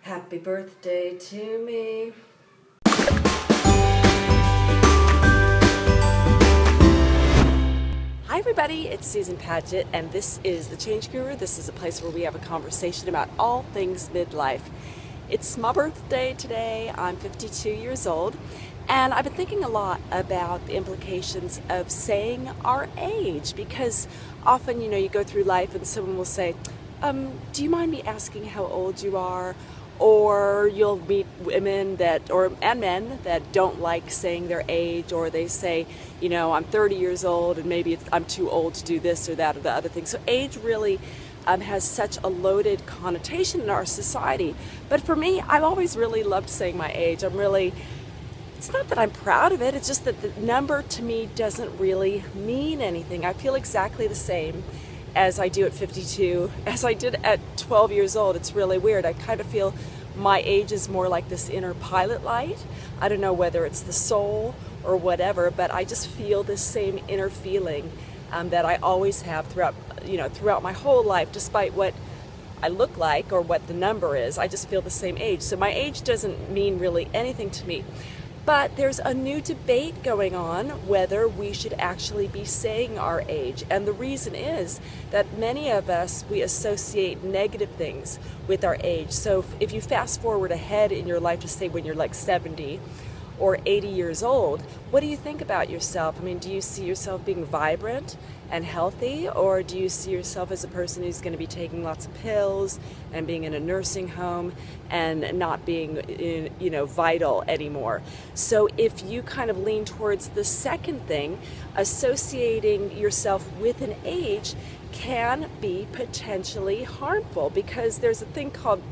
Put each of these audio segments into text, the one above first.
Happy birthday to me. Hi everybody, it's Susan Padgett and this is The Change Guru. This is a place where we have a conversation about all things midlife. It's my birthday today. I'm 52 years old and I've been thinking a lot about the implications of saying our age, because often, you go through life and someone will say, do you mind me asking how old you are? Or you'll meet women and men that don't like saying their age, or they say, I'm 30 years old and maybe I'm too old to do this or that or the other thing. So age really has such a loaded connotation in our society. But for me, I've always really loved saying my age. It's not that I'm proud of it, it's just that the number to me doesn't really mean anything. I feel exactly the same as I do at 52, as I did at 12 years old. It's really weird. I kind of feel my age is more like this inner pilot light. I don't know whether it's the soul or whatever, but I just feel this same inner feeling that I always have throughout my whole life, despite what I look like or what the number is. I just feel the same age. So my age doesn't mean really anything to me. But there's a new debate going on whether we should actually be saying our age. And the reason is that many of us, we associate negative things with our age. So if you fast forward ahead in your life to say when you're like 70 or 80 years old, what do you think about yourself? Do you see yourself being vibrant and healthy, or do you see yourself as a person who's going to be taking lots of pills and being in a nursing home and not being vital anymore? So if you kind of lean towards the second thing, associating yourself with an age can be potentially harmful, because there's a thing called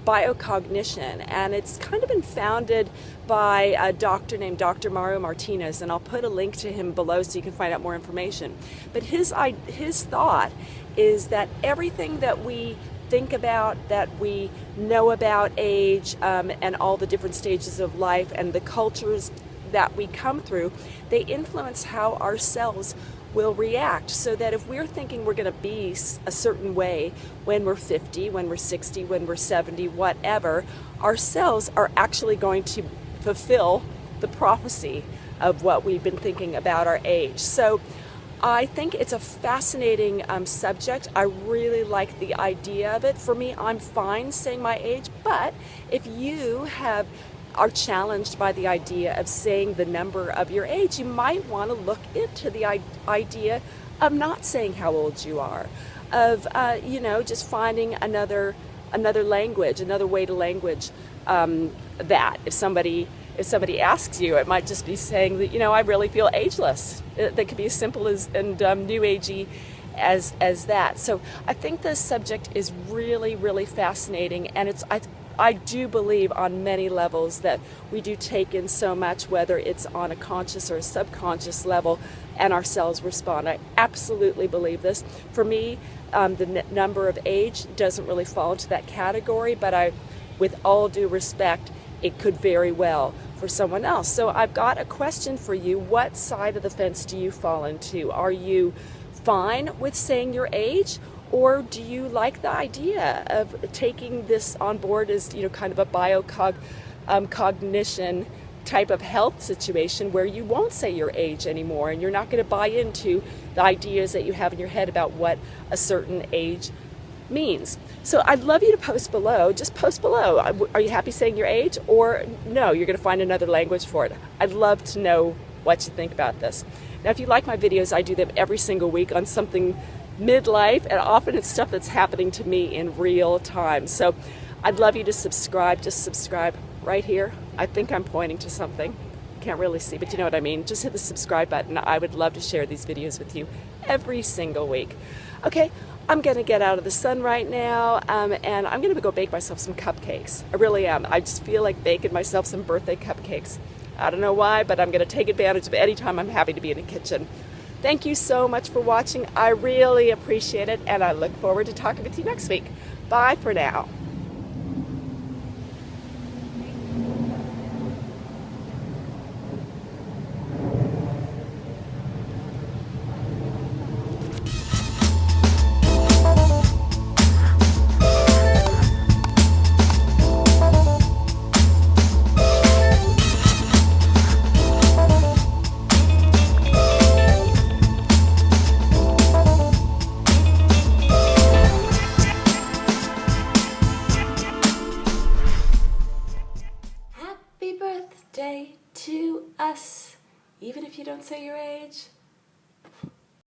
biocognition, and it's kind of been founded by a doctor named Dr. Mario Martinez, and I'll put a link to him below so you can find out more information. But his thought is that everything that we think about, that we know about age and all the different stages of life and the cultures that we come through, they influence how our cells will react. So that if we're thinking we're going to be a certain way when we're 50, when we're 60, when we're 70, whatever, our cells are actually going to fulfill the prophecy of what we've been thinking about our age. So I think it's a fascinating subject. I really like the idea of it. For me, I'm fine saying my age, but if you are challenged by the idea of saying the number of your age, you might want to look into the idea of not saying how old you are, of just finding another language, another way to language that. If somebody asks you, it might just be saying that I really feel ageless. That could be as simple as and new agey as that. So I think this subject is really, really fascinating, and I do believe on many levels that we do take in so much, whether it's on a conscious or a subconscious level, and our cells respond. I absolutely believe this. For me, the number of age doesn't really fall into that category, but with all due respect, it could very well for someone else. So I've got a question for you. What side of the fence do you fall into? Are you fine with saying your age? Or do you like the idea of taking this on board as kind of a cognition type of health situation where you won't say your age anymore and you're not going to buy into the ideas that you have in your head about what a certain age means? So I'd love you to post below. Just post below. Are you happy saying your age, or no, you're going to find another language for it? I'd love to know what you think about this. Now, if you like my videos, I do them every single week on something midlife, and often it's stuff that's happening to me in real time. So I'd love you to subscribe. Just subscribe right here. I think I'm pointing to something. Can't really see, but you know what I mean. Just hit the subscribe button. I would love to share these videos with you every single week. Okay, I'm gonna get out of the sun right now, and I'm gonna go bake myself some cupcakes. I really am. I just feel like baking myself some birthday cupcakes. I don't know why, but I'm gonna take advantage of any time I'm happy to be in the kitchen. Thank you so much for watching. I really appreciate it, and I look forward to talking with you next week. Bye for now. day to us. Even if you don't say your age,